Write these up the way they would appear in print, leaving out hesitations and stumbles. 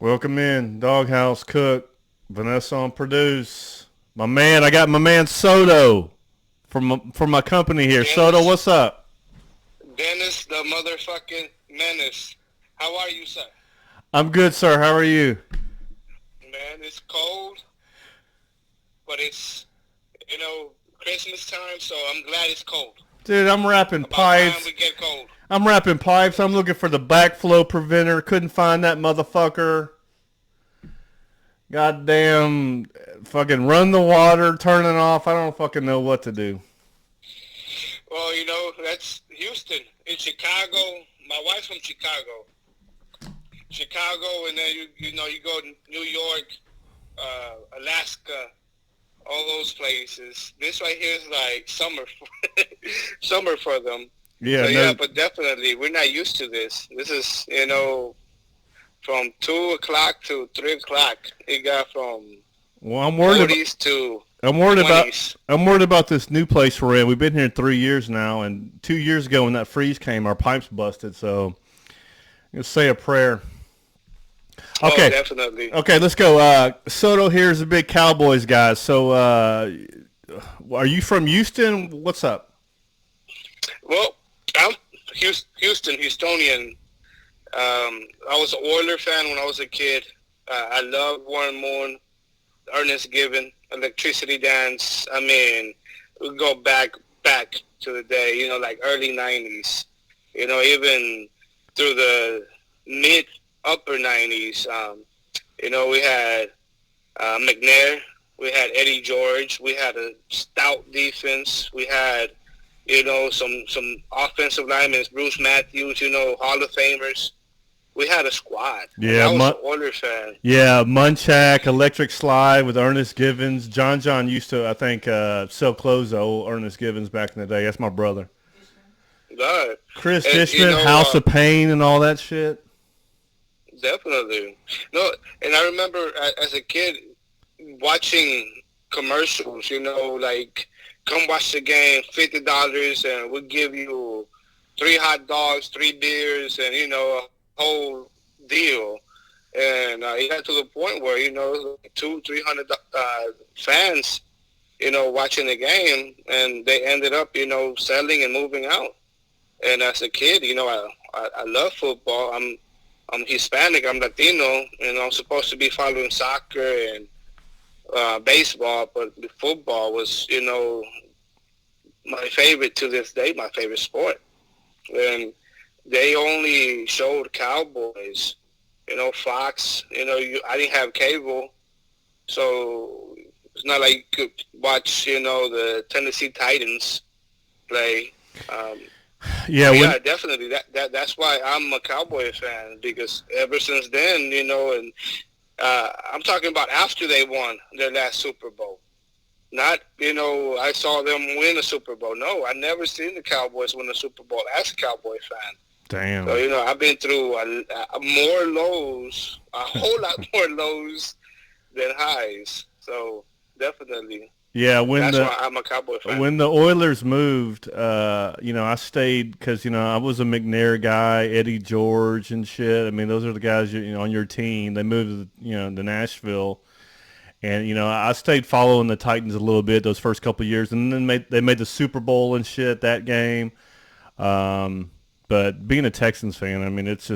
Welcome in, Doghouse Cook, Vanessa on produce. My man, I got my man Soto from my company here. Soto, Dennis, what's up? Dennis, the motherfucking menace. How are you, sir? I'm good, sir. How are you? Man, it's cold, but it's Christmas time, so I'm glad it's cold. Dude, I'm wrapping About time pipes. we get cold. I'm wrapping pipes. I'm looking for the backflow preventer. Couldn't find that motherfucker. Goddamn, fucking run the water, turn it off. I don't fucking know what to do. Well, that's Houston. In Chicago, my wife's from Chicago. Chicago, and then you go to New York, Alaska, all those places. This right here is like summer, summer for them. Yeah, So no. yeah, but definitely we're not used to this. This is from 2 o'clock to 3 o'clock. It got from Well, 40s to I'm worried about 20s. I'm worried about this new place we're in. We've been here 3 years now, and 2 years ago when that freeze came, our pipes busted. So let's say a prayer. Oh, Okay, definitely. okay, let's go. Soto here is a big Cowboys guy. So are you from Houston? What's up? Well, I'm Houstonian. I was an Oiler fan when I was a kid. I loved Warren Moon, Ernest Given, Electricity Dance. I mean, we go back to the day, like early 90s. Even through the mid upper 90s. We had McNair, we had Eddie George, we had a stout defense, we had some offensive linemen, Bruce Matthews, Hall of Famers. We had a squad. And Yeah, I was an Oilers fan. yeah, Munchak, Electric Slide with Ernest Givens. John used to, I think, sell clothes to old Ernest Givens back in the day. That's my brother. God. Chris And, Fishman, House of Pain, and all that shit. definitely. No, and I remember as a kid watching commercials, like come watch the game, $50, and we'll give you 3 hot dogs, 3 beers, and a whole deal. And it got to the point where 300 fans, watching the game, and they ended up selling and moving out. And as a kid, I love football. I'm Hispanic. I'm Latino. I'm supposed to be following soccer and baseball, but the football was, my favorite to this day, my favorite sport. And they only showed Cowboys, Fox. I didn't have cable, so it's not like you could watch, the Tennessee Titans play. Yeah, Yeah, definitely. That's why I'm a Cowboy fan, because ever since then, and I'm talking about after they won their last Super Bowl. Not, I saw them win a Super Bowl. No, I never seen the Cowboys win a Super Bowl as a Cowboy fan. So, damn. I've been through more lows, a whole lot more lows than highs. So, definitely, Yeah, that's why I'm a Cowboy fan. when the Oilers moved, I stayed because I was a McNair guy, Eddie George and shit. I mean, those are the guys on your team. They moved to Nashville, and I stayed following the Titans a little bit those first couple of years, and then they made the Super Bowl and shit that game. But being a Texans fan, I mean, it's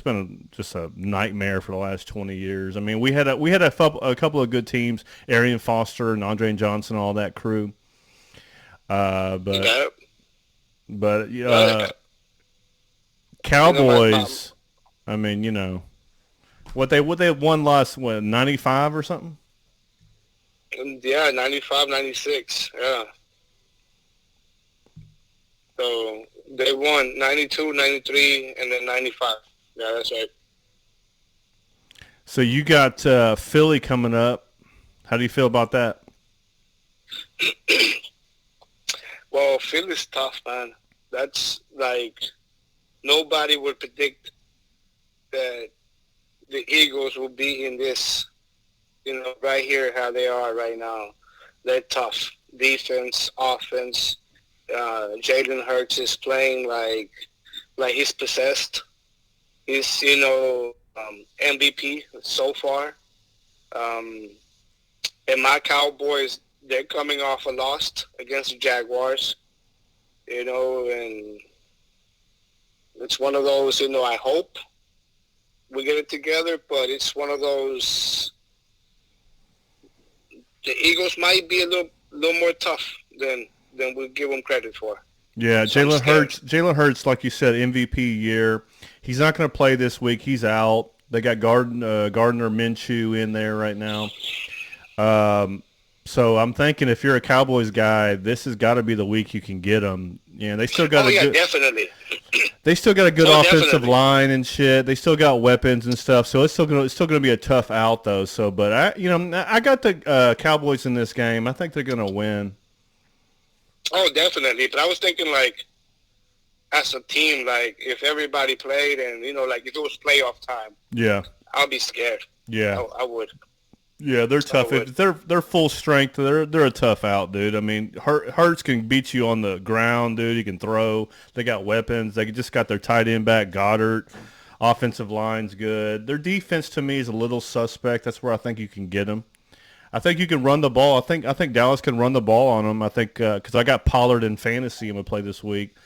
been just a nightmare for the last 20 years. I mean, we had a couple of good teams, Arian Foster and Andre Johnson, all that crew. Uh, but Yeah. but Uh, my Cowboys, I mean, what they won last 95 or something. yeah, 95, 96. Yeah. So they won 92, 93, and then 95. Yeah, that's right. So you got Philly coming up. How do you feel about that? Well, Philly's tough, man. That's like nobody would predict that the Eagles will be in this, right here how they are right now. They're tough. Defense, offense. Jalen Hurts is playing like he's possessed. He's, MVP so far. And my Cowboys, they're coming off a loss against the Jaguars, and it's one of those, I hope we get it together, but it's one of those, the Eagles might be a little more tough than we give them credit for. Yeah, So Jalen Hurts, like you said, MVP year. He's not going to play this week. He's out. They got Gardner Minshew in there right now. So I'm thinking if you're a Cowboys guy, this has got to be the week you can get them. Yeah, they still got definitely. They still got a good offensive definitely. line and shit. They still got weapons and stuff. So it's still gonna be a tough out though. So, but I got the Cowboys in this game. I think they're gonna win. Oh, definitely. But I was thinking, like, as a team, like, if everybody played and, like, if it was playoff time, Yeah. I'll be scared. Yeah. I would. Yeah, they're tough. If they're full strength, they're a tough out, dude. I mean, Hurts can beat you on the ground, dude. He can throw. They got weapons. They just got their tight end back, Goddard. Offensive line's good. Their defense to me is a little suspect. That's where I think you can get them. I think you can run the ball. I think Dallas can run the ball on them. I think because I got Pollard in fantasy. I'm gonna play this week,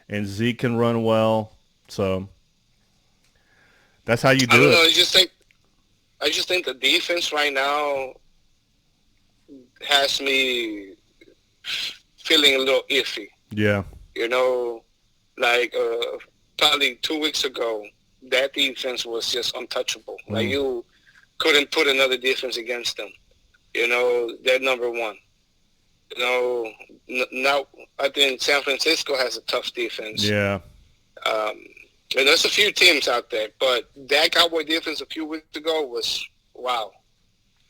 and Zeke can run well. So that's how you do it. I don't know. I just think the defense right now has me feeling a little iffy. Yeah. Like probably 2 weeks ago, that defense was just untouchable. Like you couldn't put another defense against them. They're number one. Now I think San Francisco has a tough defense. Yeah. And there's a few teams out there, but that Cowboy defense a few weeks ago was wow.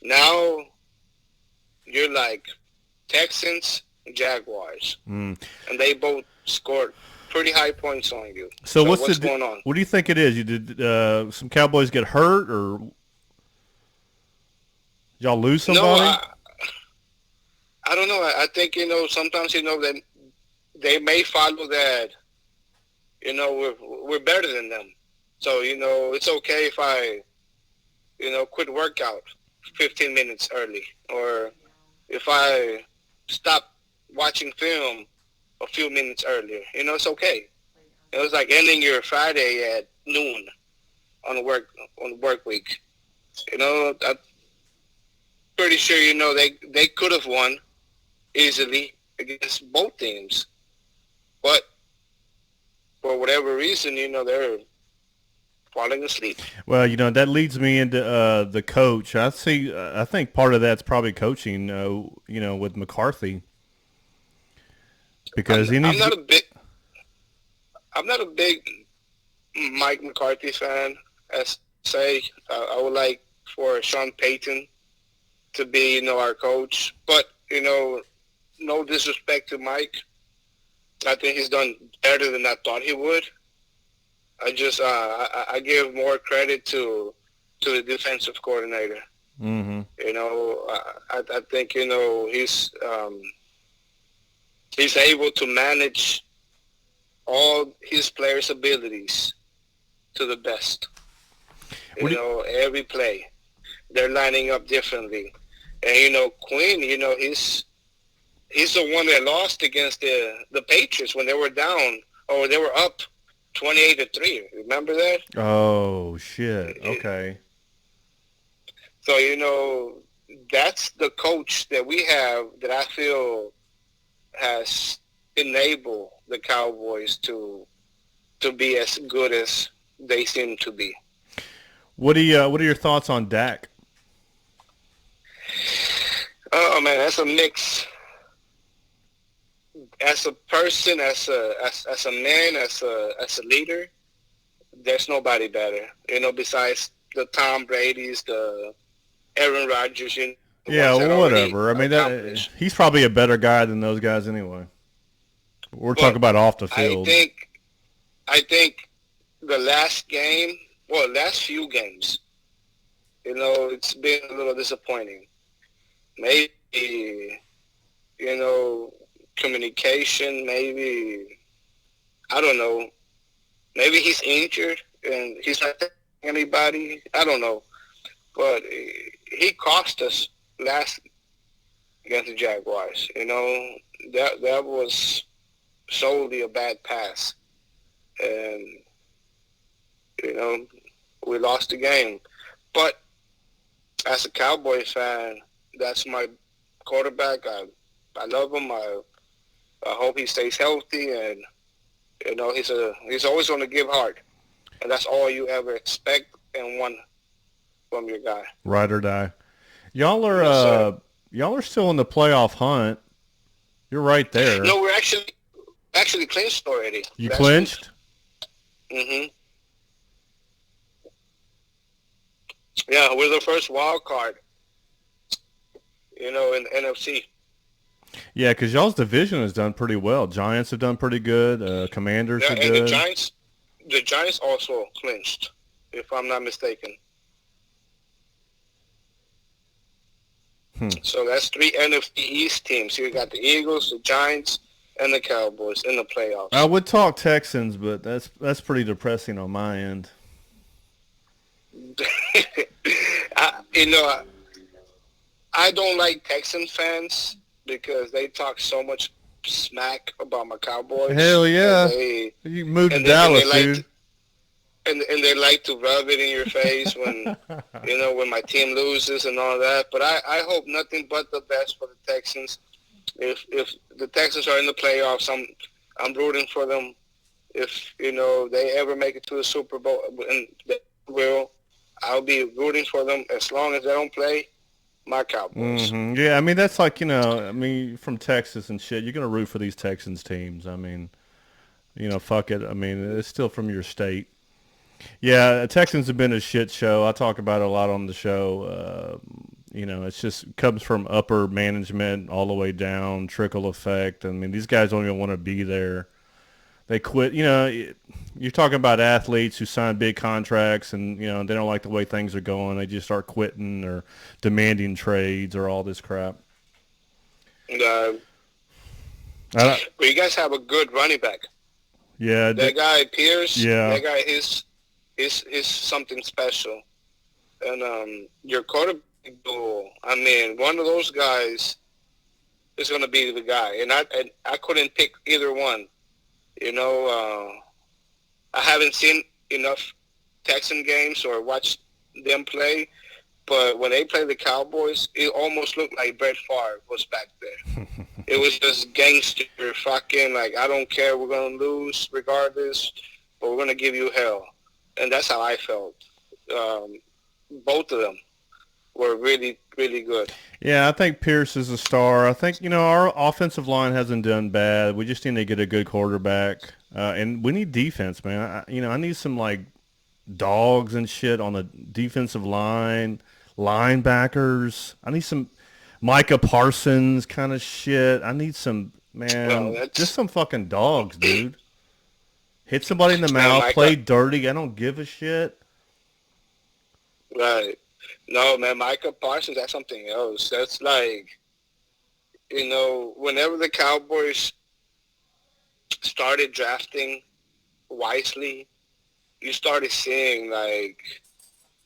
Now you're like Texans, Jaguars, and they both scored pretty high points on you. So what's going on? What do you think it is? You did some Cowboys get hurt, or y'all lose somebody? No, I don't know. I think sometimes that they may follow that. We're better than them. So, it's okay if I, quit workout 15 minutes early. Or if I stop watching film a few minutes earlier. It's okay. It was like ending your Friday at noon on the work week. I'm pretty sure, they could have won easily against both teams. But for whatever reason, they're falling asleep. Well, that leads me into the coach. I think part of that's probably coaching, with McCarthy. Because I'm not a big Mike McCarthy fan. I would like for Sean Payton to be, our coach. But, no disrespect to Mike. I think he's done better than I thought he would. I just I give more credit to the defensive coordinator. Mm-hmm. I think he's able to manage all his players' abilities to the best. Every play they're lining up differently, and Quinn, he's the one that lost against the Patriots when they were down, or they were up 28-3. Remember that? Oh, shit. Okay. So, that's the coach that we have that I feel has enabled the Cowboys to be as good as they seem to be. What are your thoughts on Dak? Oh, man, that's a mix. As a person, as a man, as a leader, there's nobody better. Besides the Tom Brady's, the Aaron Rodgers. Yeah, whatever. I mean, he's probably a better guy than those guys anyway. We're talking about off the field. I think the last few games, it's been a little disappointing. Maybe, communication, maybe, I don't know. Maybe he's injured and he's not anybody. I don't know, but he cost us last against the Jaguars. That was solely a bad pass, and we lost the game. But as a Cowboys fan, that's my quarterback. I love him. I hope he stays healthy, and he's always going to give hard, and that's all you ever expect and want from your guy. Ride or die. Y'all are Yes, y'all are still in the playoff hunt. You're right there. no, we're actually clinched already. You clinched? Mm-hmm. Yeah, we're the first wild card. In the NFC. Yeah, because y'all's division has done pretty well. Giants have done pretty good. Commanders Yeah, are and good. the Giants also clinched, if I'm not mistaken. So that's 3 NFC East teams. You got the Eagles, the Giants, and the Cowboys in the playoffs. I would talk Texans, but that's pretty depressing on my end. I don't like Texan fans because they talk so much smack about my Cowboys. Hell yeah. You moved to Dallas, dude. And they like to rub it in your face when when my team loses and all that. But I hope nothing but the best for the Texans. If the Texans are in the playoffs, I'm rooting for them. If they ever make it to the Super Bowl, and they will, I'll be rooting for them as long as they don't play my Cowboys. Mm-hmm. Yeah, I mean that's like from Texas and shit. You're gonna root for these Texans teams. I mean, fuck it. I mean, it's still from your state. Yeah, Texans have been a shit show. I talk about it a lot on the show. It's just comes from upper management all the way down, trickle effect. I mean, these guys don't even want to be there. They quit. You're talking about athletes who sign big contracts and, they don't like the way things are going. They just start quitting or demanding trades or all this crap. But you guys have a good running back. Yeah. That guy, Pierce, yeah. That guy is something special. And your quarterback duel, I mean, one of those guys is going to be the guy. And I couldn't pick either one. I haven't seen enough Texan games or watched them play, but when they played the Cowboys, it almost looked like Brett Favre was back there. It was just gangster fucking, like, I don't care, we're going to lose regardless, but we're going to give you hell. And that's how I felt. Both of them were really, really good. Yeah, I think Pierce is a star. I think, our offensive line hasn't done bad. We just need to get a good quarterback. And we need defense, man. I need some, like, dogs and shit on the defensive line, linebackers. I need some Micah Parsons kind of shit. I need some, just some fucking dogs, dude. Hit somebody in the mouth, play dirty. I don't give a shit. Right. No, man, Micah Parsons, that's something else. That's like, whenever the Cowboys started drafting wisely, you started seeing, like,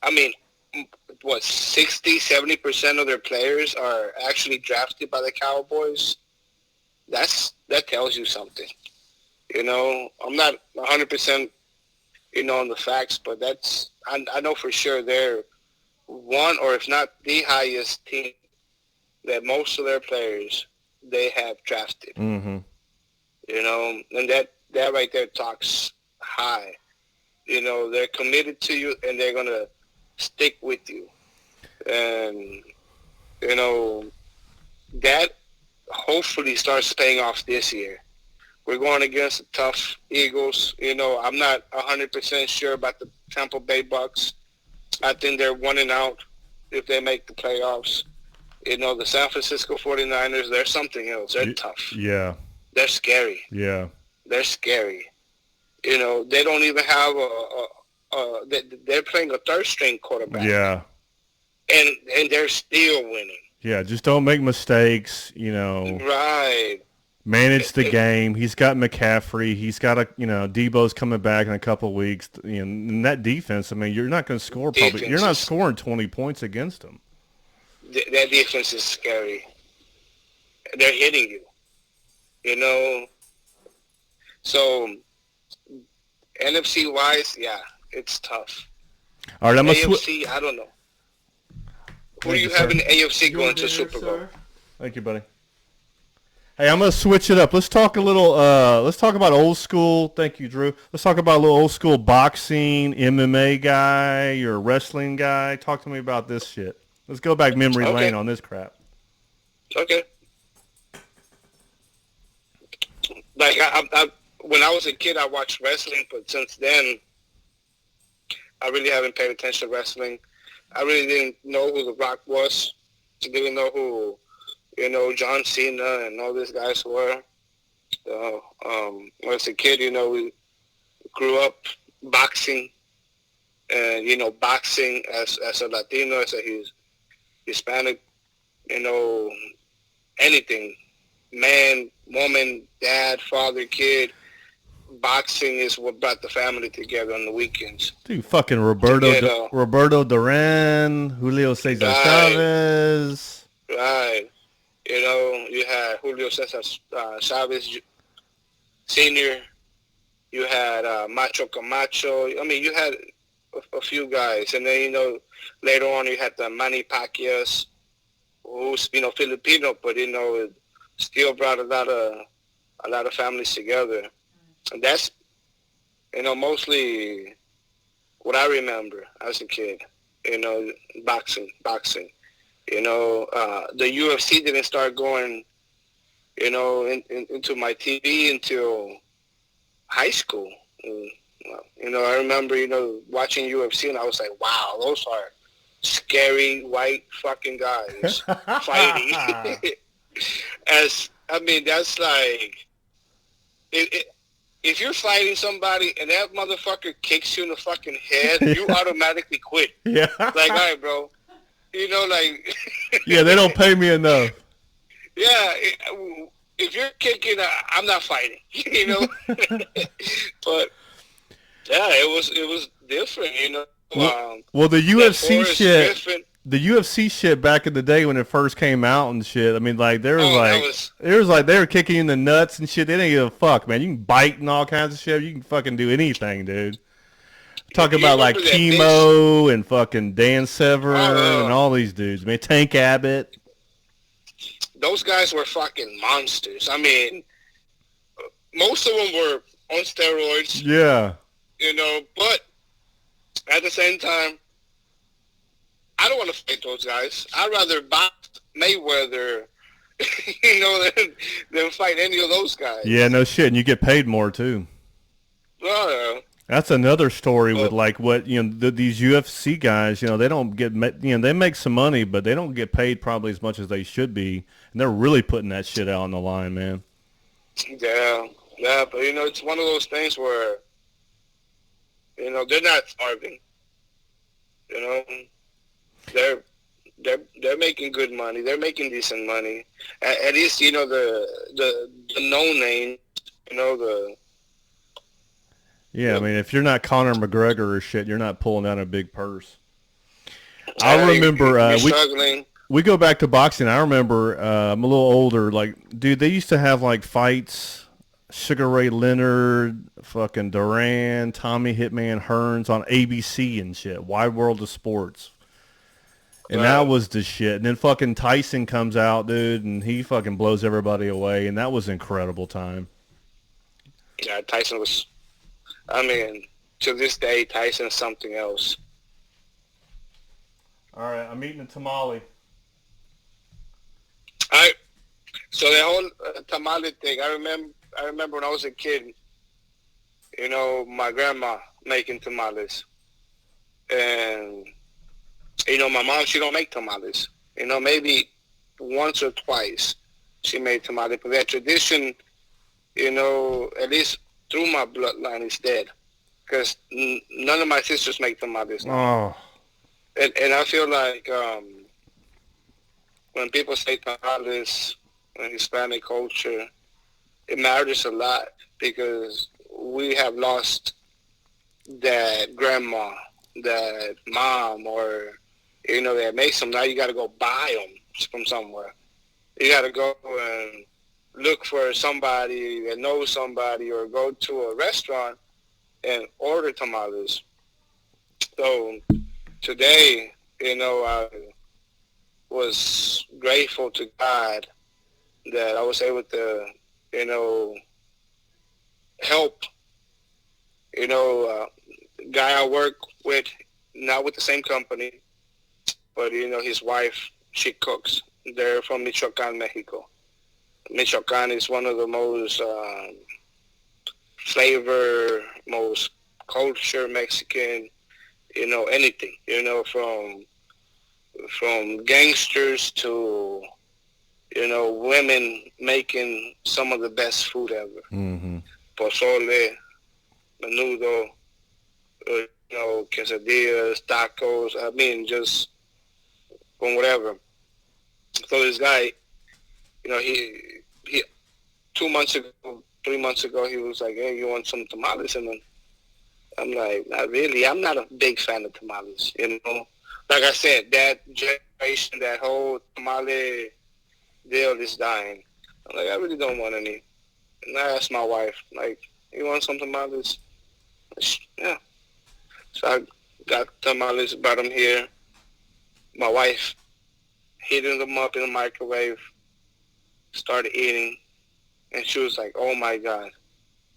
60-70% of their players are actually drafted by the Cowboys. That tells you something. I'm not 100%, on the facts, but I know for sure they're one, or if not the highest team that most of their players they have drafted. Mm-hmm. And that right there talks high. They're committed to you and they're going to stick with you. And, that hopefully starts paying off this year. We're going against the tough Eagles. I'm not 100% sure about the Tampa Bay Bucks. I think they're 1-out if they make the playoffs. The San Francisco 49ers, they're something else. They're tough. Yeah. They're scary. Yeah. They're scary. They don't even have they're playing a third-string quarterback. Yeah. And they're still winning. Yeah, just don't make mistakes, Right. manage the game. He's got McCaffrey. He's got Debo's coming back in a couple of weeks. And that defense, I mean, you're not going to score probably. You're not scoring 20 points against them. That defense is scary. They're hitting you, you know. So NFC wise, yeah, it's tough. All right, AFC, I don't know. Who do you have in the AFC going to Super Bowl? Thank you, buddy. Hey, I'm gonna switch it up. Let's talk a little. Let's talk about old school. Thank you, Drew. Let's talk about a little old school boxing, MMA guy. You're a wrestling guy. Talk to me about this shit. Let's go back memory lane on this crap. Okay. Like I, when I was a kid, I watched wrestling, but since then, I really haven't paid attention to wrestling. I really didn't know who The Rock was. Didn't know who, John Cena and all these guys were. When I was a kid, we grew up boxing, and boxing as a Latino, as a Hispanic, anything, man, woman, dad, father, kid. Boxing is what brought the family together on the weekends. Dude, fucking Roberto Duran, Julio Cesar Chavez. Right. You had Julio Cesar Chavez Sr. You had Macho Camacho. I mean, you had a few guys. And then, later on you had the Manny Pacquiao's, who's, Filipino, but, still brought a lot of families together. And that's, mostly what I remember as a kid, boxing. The UFC didn't start going, into my TV until high school. I remember, watching UFC, and I was like, wow, those are scary white fucking guys fighting. That's like, if you're fighting somebody and that motherfucker kicks you in the fucking head, you automatically quit. Yeah. Like, all right, bro. Yeah, they don't pay me enough. Yeah. If you're kicking, I'm not fighting. But yeah, it was different. Well, the UFC shit. Griffin, the UFC shit back in the day when it first came out and shit. I mean, like there was they were kicking you in the nuts and shit. They didn't give a fuck, man. You can bite and all kinds of shit. You can fucking do anything, dude. Talking about like Chemo and fucking Dan Severn and all these dudes. Man, Tank Abbott. Those guys were fucking monsters. I mean, most of them were on steroids. Yeah. But at the same time, I don't want to fight those guys. I'd rather box Mayweather, than fight any of those guys. Yeah, no shit. And you get paid more, too. Oh, yeah. That's another story with, like, what, these UFC guys, they don't get, they make some money, but they don't get paid probably as much as they should be. And they're really putting that shit out on the line, man. Yeah. Yeah, but, it's one of those things where, they're not starving. They're making good money. They're making decent money. At least, the no name, Yeah, I mean, if you're not Conor McGregor or shit, you're not pulling out a big purse. I remember we go back to boxing. I remember I'm a little older. Like, dude, they used to have like fights. Sugar Ray Leonard, fucking Duran, Tommy Hitman Hearns on ABC and shit. Wide World of Sports. And that was the shit. And then fucking Tyson comes out, dude, and he fucking blows everybody away. And that was an incredible time. Yeah, Tyson was... I mean, to this day, Tyson's something else. All right, I'm eating a tamale. All right. So the whole tamale thing, I remember when I was a kid, my grandma making tamales. And, my mom, she don't make tamales. Maybe once or twice she made tamales. But that tradition, at least through my bloodline is dead, because none of my sisters make tamales now. Oh. And I feel like when people say tamales in Hispanic culture, it matters a lot because we have lost that grandma, that mom, or that makes them. Now you got to go buy them from somewhere. You got to go and look for somebody that knows somebody, or go to a restaurant and order tamales. So today, I was grateful to God that I was able to, help, guy I work with, not with the same company, but, his wife, she cooks. They're from Michoacan, Mexico. Michoacan is one of the most flavor, most culture Mexican, anything, from gangsters to, women making some of the best food ever. Mm-hmm. Pozole, menudo, quesadillas, tacos. I mean, just from whatever. So this guy, he 2 months ago, 3 months ago, he was like, "Hey, you want some tamales?" And then I'm like, "Not really. I'm not a big fan of tamales." Like I said, that generation, that whole tamale deal is dying. I'm like, I really don't want any. And I asked my wife, like, "You want some tamales?" Yeah. So I got tamales, brought them here. My wife heated them up in the microwave, started eating, and she was like, "Oh my God,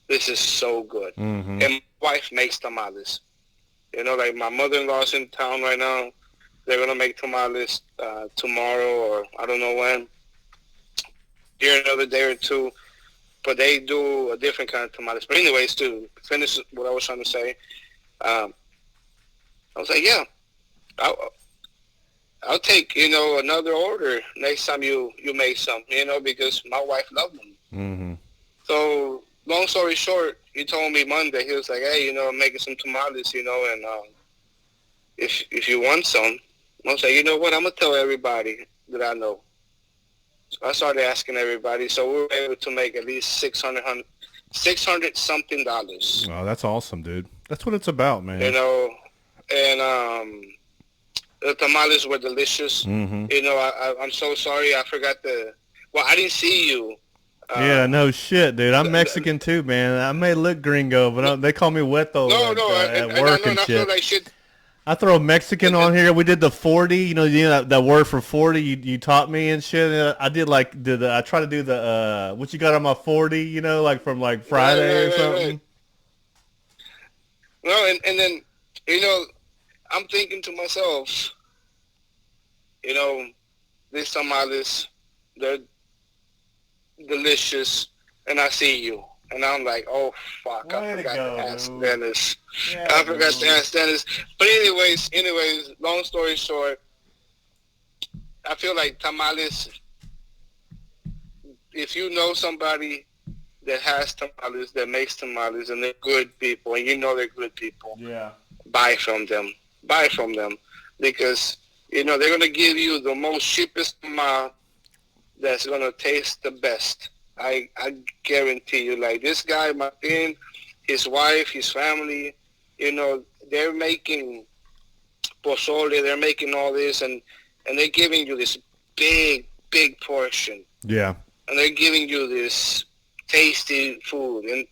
this is so good." Mm-hmm. And my wife makes tamales. Like my mother-in-law's in town right now. They're going to make tamales tomorrow, or I don't know when. Here another day or two. But they do a different kind of tamales. But anyways, to finish what I was trying to say, I was like, yeah, I'll take, another order next time you make some, because my wife loved them. Mm-hmm. So long story short, he told me Monday, he was like, "Hey, I'm making some tamales, and if you want some," I was like, "You know what? I'm going to tell everybody that I know." So I started asking everybody. So we were able to make at least $600 something dollars. Oh, that's awesome, dude. That's what it's about, man. And the tamales were delicious. Mm-hmm. I'm so sorry. I forgot I didn't see you. Yeah, no shit, dude. I'm Mexican too, man. I may look gringo, but they call me Weto at work and I shit. feel like shit. I throw Mexican on here. We did the 40, that word for 40 you taught me and shit. I did I try to do the what you got on my 40, like from like Friday or something. Right. No, and then I'm thinking to myself, these tamales, they're delicious, and I see you. And I'm like, oh, fuck, I forgot to ask Dennis. Yeah, I forgot to ask Dennis. But anyways, long story short, I feel like tamales, if you know somebody that has tamales, that makes tamales, and they're good people, and they're good people, yeah, buy from them. Buy from them. Because, they're going to give you the most cheapest tamal that's going to taste the best. I guarantee you, like this guy, Martin, his wife, his family, they're making pozole, they're making all this, and they're giving you this big portion. Yeah. And they're giving you this tasty food, and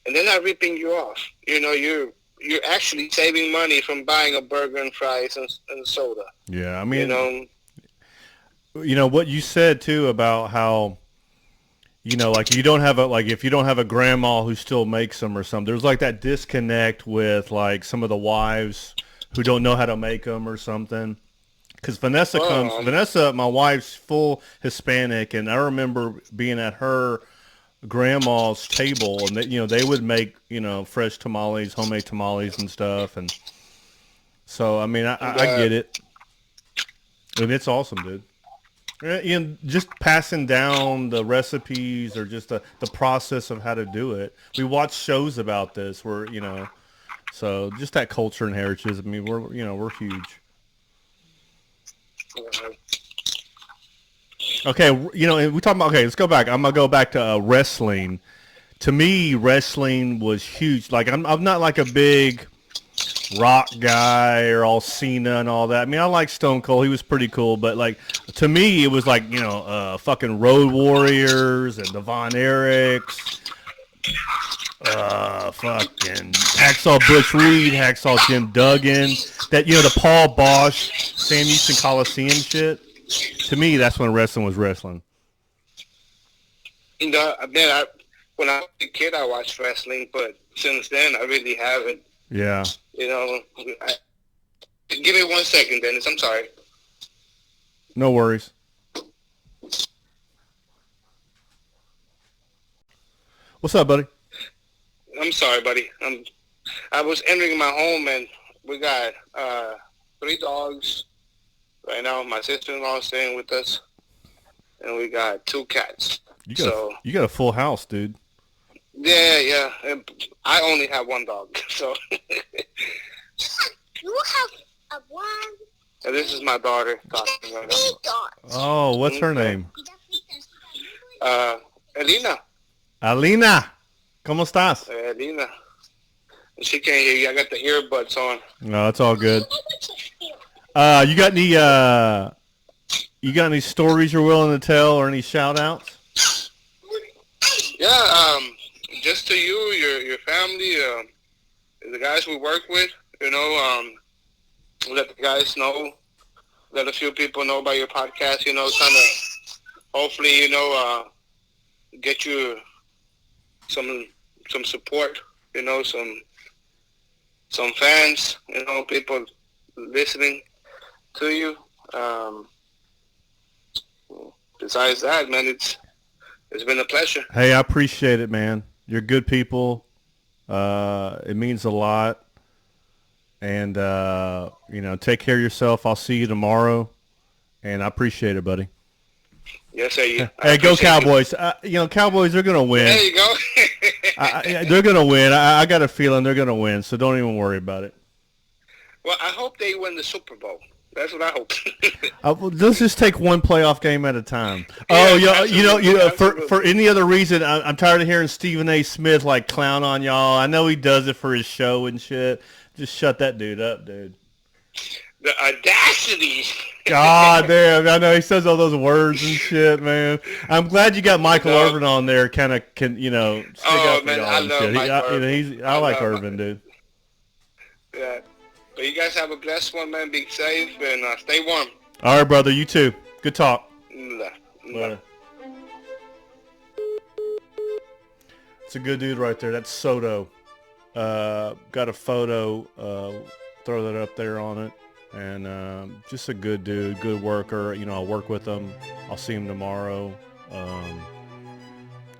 they're not ripping you off. You're actually saving money from buying a burger and fries and soda. Yeah, I mean, what you said too about how, like if you don't have a grandma who still makes them or something, there's like that disconnect with like some of the wives who don't know how to make them or something. Because Vanessa, my wife's full Hispanic, and I remember being at her grandma's table, and they would make fresh tamales, homemade tamales and stuff, and so I mean I get it, and it's awesome, dude. Just passing down the recipes or just the process of how to do it. We watch shows about this where, so just that culture and heritage. I mean, we're huge. Okay, you know, we talking about. Okay, let's go back. I'm gonna go back to wrestling. To me, wrestling was huge. Like I'm not like a big Rock guy or all Cena and all that. I mean, I like Stone Cold. He was pretty cool, but like to me, it was like fucking Road Warriors and the Von Erichs, fucking Hacksaw Butch Reed, Hacksaw Jim Duggan. That the Paul Bosch, Sam Houston Coliseum shit. To me, that's when wrestling was wrestling. Man, when I was a kid, I watched wrestling, but since then, I really haven't. Yeah. Give me 1 second, Dennis. I'm sorry. No worries. What's up, buddy? I'm sorry, buddy. I was entering my home, and we got 3 dogs right now. My sister-in-law is staying with us, and we got 2 cats. You got a full house, dude. Yeah. And I only have 1 dog, so. You have a one. And this is my daughter talking right now. Oh, what's her name? Elena. Alina, ¿cómo estás? Elena. She can't hear you. I got the earbuds on. No, it's all good. You got any stories you're willing to tell or any shout outs? Yeah, just to you, your family, the guys we work with, let the guys know, let a few people know about your podcast, kind of, hopefully, get you some support, some fans, people listening to you. Besides that, man, it's been a pleasure. Hey, I appreciate it, man. You're good people. It means a lot. And, take care of yourself. I'll see you tomorrow. And I appreciate it, buddy. Yes, sir. Hey, go Cowboys. Cowboys, they're going to win. There you go. They're going to win. I got a feeling they're going to win, so don't even worry about it. Well, I hope they win the Super Bowl. That's what I hope. Let's just take one playoff game at a time. Yeah, for any other reason, I'm tired of hearing Stephen A. Smith clown on y'all. I know he does it for his show and shit. Just shut that dude up, dude. The audacity. God damn, I know he says all those words and shit, man. I'm glad you got Michael Irvin on there. Stick up for man, y'all I and love shit. Mike Irvin. I like Irvin, dude. Yeah. But you guys have a blessed one, man. Be safe and stay warm. All right, brother. You too. Good talk. Later. It's a good dude right there. That's Soto. Got a photo. Throw that up there on it. And just a good dude, good worker. I'll work with him. I'll see him tomorrow.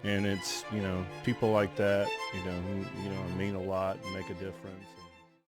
And it's, people like that, who, mean a lot and make a difference.